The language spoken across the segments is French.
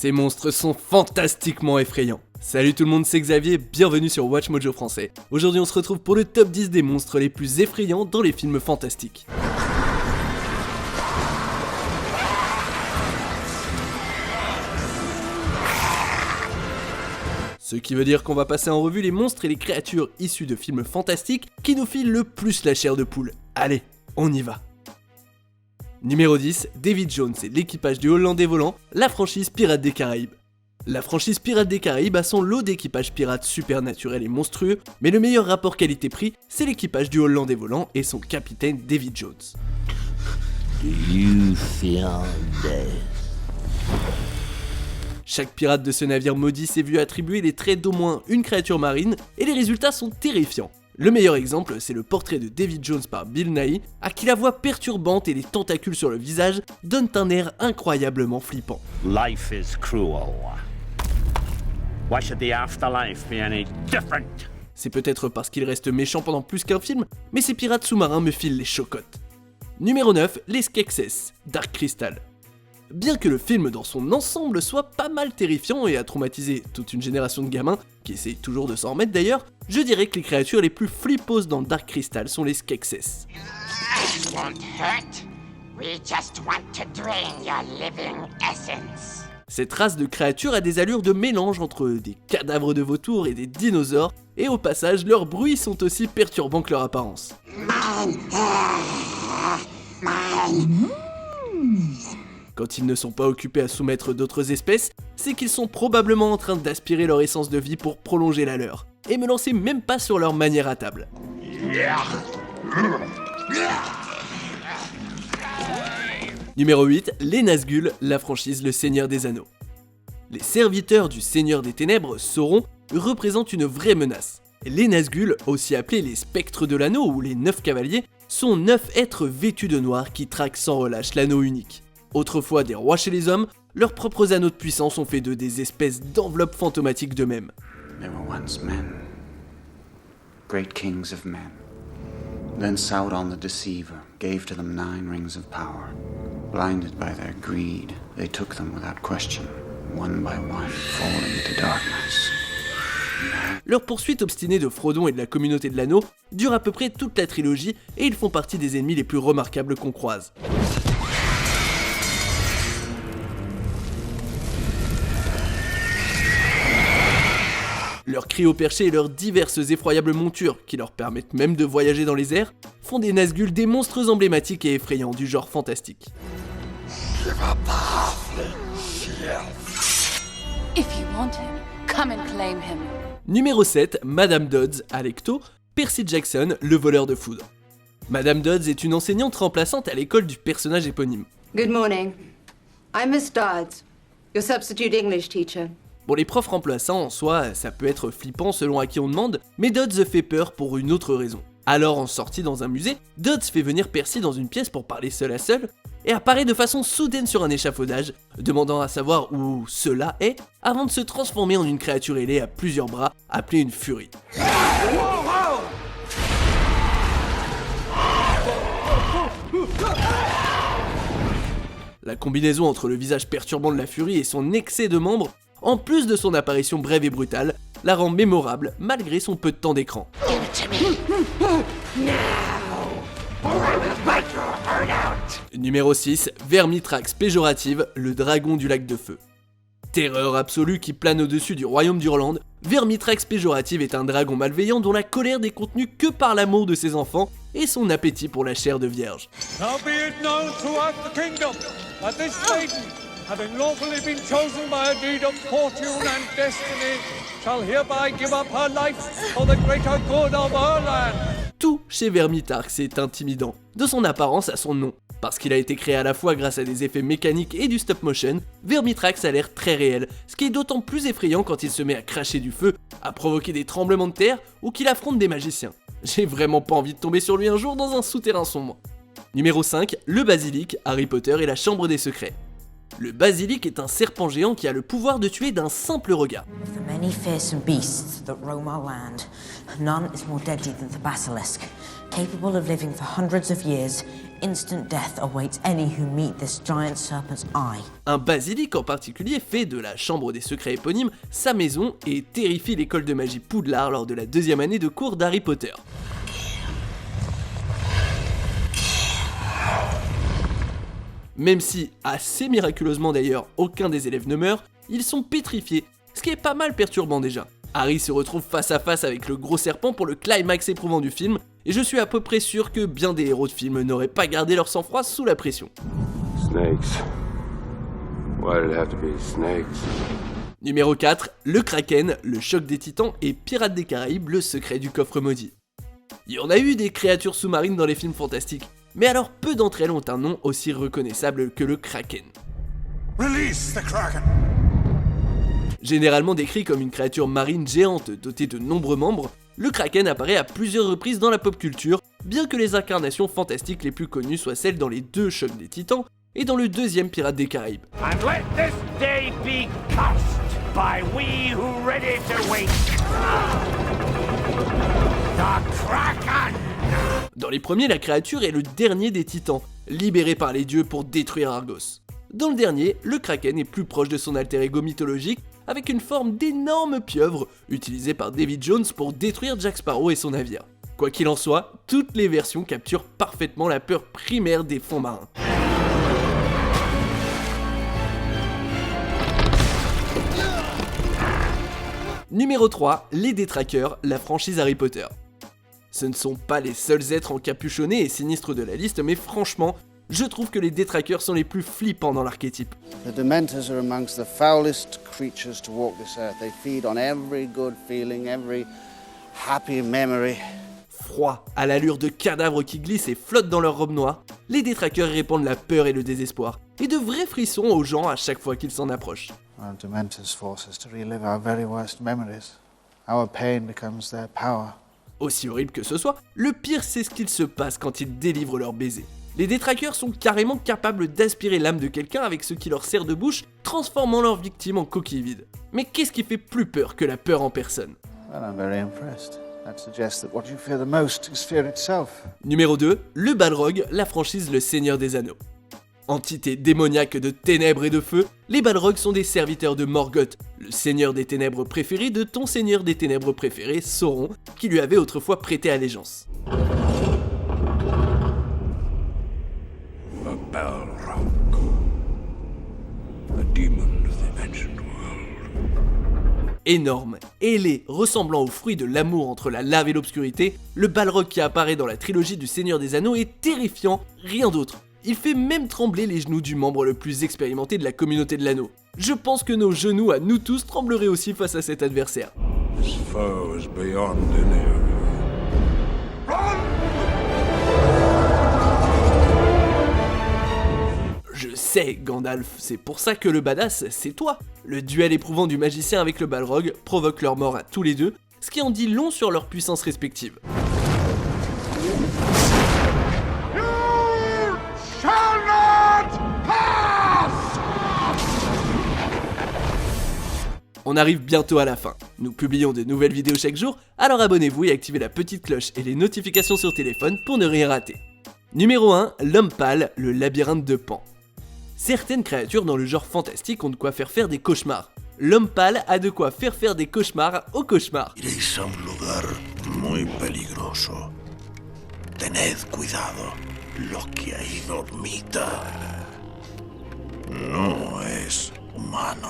Ces monstres sont fantastiquement effrayants. Salut tout le monde, c'est Xavier, bienvenue sur Watch Mojo français. Aujourd'hui on se retrouve pour le top 10 des monstres les plus effrayants dans les films fantastiques. Ce qui veut dire qu'on va passer en revue les monstres et les créatures issues de films fantastiques qui nous filent le plus la chair de poule. Allez, on y va. Numéro 10, David Jones et l'équipage du Hollandais volant, la franchise Pirates des Caraïbes. La franchise Pirates des Caraïbes a son lot d'équipages pirates supernaturels et monstrueux, mais le meilleur rapport qualité-prix, c'est l'équipage du Hollandais volant et son capitaine David Jones. Do you feel death? Chaque pirate de ce navire maudit s'est vu attribuer les traits d'au moins une créature marine, et les résultats sont terrifiants. Le meilleur exemple, c'est le portrait de David Jones par Bill Nighy, à qui la voix perturbante et les tentacules sur le visage donnent un air incroyablement flippant. Life is cruel. Why should the afterlife be any different? C'est peut-être parce qu'il reste méchant pendant plus qu'un film, mais ces pirates sous-marins me filent les chocottes. Numéro 9, les Skeksis, Dark Crystal. Bien que le film dans son ensemble soit pas mal terrifiant et a traumatisé toute une génération de gamins, qui essayent toujours de s'en remettre d'ailleurs, je dirais que les créatures les plus flipposes dans Dark Crystal sont les Skeksis. It won't hurt. We just want to drain your living essence. Cette race de créatures a des allures de mélange entre des cadavres de vautours et des dinosaures, et au passage, leurs bruits sont aussi perturbants que leur apparence. Quand ils ne sont pas occupés à soumettre d'autres espèces, c'est qu'ils sont probablement en train d'aspirer leur essence de vie pour prolonger la leur, et me lancer même pas sur leur manière à table. Numéro 8, les Nazgûl, la franchise Le Seigneur des Anneaux. Les serviteurs du Seigneur des Ténèbres, Sauron, représentent une vraie menace. Les Nazgûl, aussi appelés les Spectres de l'Anneau ou les 9 Cavaliers, sont 9 êtres vêtus de noir qui traquent sans relâche l'anneau unique. Autrefois des rois chez les hommes, leurs propres anneaux de puissance ont fait d'eux des espèces d'enveloppes fantomatiques d'eux-mêmes. There were once men, great kings of men. Then Sauron the Deceiver gave to them 9 rings of power. Blinded by their greed, they took them without question, one by one, falling into darkness. Leur poursuite obstinée de Frodon et de la communauté de l'anneau dure à peu près toute la trilogie et ils font partie des ennemis les plus remarquables qu'on croise. Leurs cris au perché et leurs diverses effroyables montures, qui leur permettent même de voyager dans les airs, font des Nazgûl des monstres emblématiques et effrayants du genre fantastique. If you want him, come and claim him. Numéro 7, Madame Dodds, Alecto, Percy Jackson, le voleur de foudre. Madame Dodds est une enseignante remplaçante à l'école du personnage éponyme. Good morning. I'm Miss Dodds, your substitute English teacher. Bon, les profs remplaçants en soi, ça peut être flippant selon à qui on demande, mais Dodds fait peur pour une autre raison. Alors en sortie dans un musée, Dodds fait venir Percy dans une pièce pour parler seul à seul, et apparaît de façon soudaine sur un échafaudage, demandant à savoir où cela est, avant de se transformer en une créature ailée à plusieurs bras, appelée une furie. La combinaison entre le visage perturbant de la furie et son excès de membres, en plus de son apparition brève et brutale, la rend mémorable malgré son peu de temps d'écran. Numéro 6, Vermithrax péjorative, le dragon du lac de feu. Terreur absolue qui plane au-dessus du royaume d'Urlande, Vermithrax péjorative est un dragon malveillant dont la colère n'est contenue que par l'amour de ses enfants et son appétit pour la chair de vierge. Now be it known throughout the kingdom that this maiden, having lawfully been chosen by a deed of fortune and destiny, shall hereby give up her life for the greater good of her land. Tout chez Vermithrax est intimidant, de son apparence à son nom. Parce qu'il a été créé à la fois grâce à des effets mécaniques et du stop motion, Vermithrax a l'air très réel, ce qui est d'autant plus effrayant quand il se met à cracher du feu, à provoquer des tremblements de terre ou qu'il affronte des magiciens. J'ai vraiment pas envie de tomber sur lui un jour dans un souterrain sombre. Numéro 5, le basilic, Harry Potter et la chambre des secrets. Le basilic est un serpent géant qui a le pouvoir de tuer d'un simple regard. Of the many fearsome beasts that roam our land, none is more deadly than the basilisk, capable of living for hundreds of years, instant death awaits any who meet this giant serpent's eye. Un basilic en particulier fait de la chambre des secrets éponyme sa maison et terrifie l'école de magie Poudlard lors de la 2e année de cours d'Harry Potter. Même si, assez miraculeusement d'ailleurs, aucun des élèves ne meurt, ils sont pétrifiés, ce qui est pas mal perturbant déjà. Harry se retrouve face à face avec le gros serpent pour le climax éprouvant du film, et je suis à peu près sûr que bien des héros de film n'auraient pas gardé leur sang-froid sous la pression. Snakes. Why did it have to be snakes? Numéro 4, le Kraken, le choc des titans et Pirates des Caraïbes, le secret du coffre maudit. Il y en a eu des créatures sous-marines dans les films fantastiques, mais alors peu d'entre elles ont un nom aussi reconnaissable que le Kraken. Release the Kraken. Généralement décrit comme une créature marine géante dotée de nombreux membres, le Kraken apparaît à plusieurs reprises dans la pop culture, bien que les incarnations fantastiques les plus connues soient celles dans les 2 chocs des titans et dans le 2e Pirates des Caraïbes. And let this day be cursed by we who ready to wait. The Kraken! Dans les premiers, la créature est le dernier des titans, libéré par les dieux pour détruire Argos. Dans le dernier, le Kraken est plus proche de son alter ego mythologique, avec une forme d'énorme pieuvre, utilisée par David Jones pour détruire Jack Sparrow et son navire. Quoi qu'il en soit, toutes les versions capturent parfaitement la peur primaire des fonds marins. Numéro 3, les Détraqueurs, la franchise Harry Potter. Ce ne sont pas les seuls êtres encapuchonnés et sinistres de la liste, mais franchement, je trouve que les Détraqueurs sont les plus flippants dans l'archétype. The Dementors are amongst the foulest creatures to walk this earth. They feed on every good feeling, every happy memory. Froids, à l'allure de cadavres qui glissent et flottent dans leur robe noire, les Détraqueurs répandent la peur et le désespoir, et de vrais frissons aux gens à chaque fois qu'ils s'en approchent. Our Dementors force us to relive our very worst memories. Our pain becomes their power. Aussi horrible que ce soit, le pire c'est ce qu'il se passe quand ils délivrent leur baiser. Les Détraqueurs sont carrément capables d'aspirer l'âme de quelqu'un avec ce qui leur sert de bouche, transformant leur victime en coquille vide. Mais qu'est-ce qui fait plus peur que la peur en personne? Well, I'm very impressed. That suggests that what you fear the most is fear itself. Numéro 2, le Balrog, la franchise Le Seigneur des Anneaux. Entité démoniaque de ténèbres et de feu, les Balrogs sont des serviteurs de Morgoth, le seigneur des ténèbres préféré de ton seigneur des ténèbres préféré, Sauron, qui lui avait autrefois prêté allégeance. A Balrog. A demon of the ancient world. Énorme, ailé, ressemblant au fruit de l'amour entre la lave et l'obscurité, le Balrog qui apparaît dans la trilogie du Seigneur des Anneaux est terrifiant, rien d'autre. Il fait même trembler les genoux du membre le plus expérimenté de la communauté de l'anneau. Je pense que nos genoux à nous tous trembleraient aussi face à cet adversaire. This foe is beyond any of you. Je sais, Gandalf, c'est pour ça que le badass, c'est toi. Le duel éprouvant du magicien avec le Balrog provoque leur mort à tous les deux, ce qui en dit long sur leurs puissances respectives. On arrive bientôt à la fin. Nous publions de nouvelles vidéos chaque jour, alors abonnez-vous et activez la petite cloche et les notifications sur téléphone pour ne rien rater. Numéro 1, l'homme pâle, le labyrinthe de Pan. Certaines créatures dans le genre fantastique ont de quoi faire des cauchemars. L'homme pâle a de quoi faire des cauchemars aux cauchemars. Iréis a un lugar muy peligroso. Tened cuidado. Lo que ahí dormita no es humano.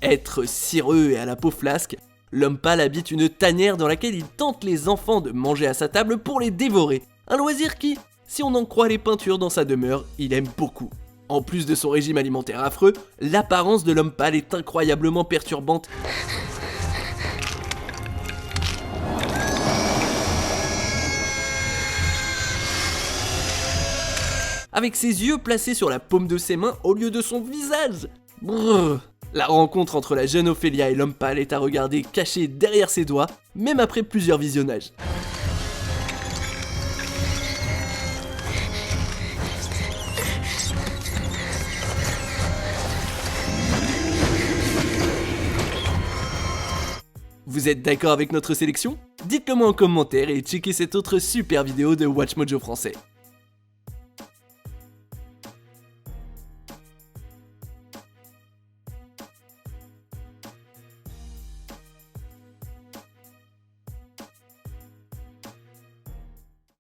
Être cireux et à la peau flasque, l'homme pâle habite une tanière dans laquelle il tente les enfants de manger à sa table pour les dévorer. Un loisir qui, si on en croit les peintures dans sa demeure, il aime beaucoup. En plus de son régime alimentaire affreux, l'apparence de l'homme pâle est incroyablement perturbante. Avec ses yeux placés sur la paume de ses mains au lieu de son visage. Brrr. La rencontre entre la jeune Ophélia et l'homme pâle est à regarder caché derrière ses doigts, même après plusieurs visionnages. Vous êtes d'accord avec notre sélection ? Dites-le moi en commentaire et checkez cette autre super vidéo de WatchMojo français.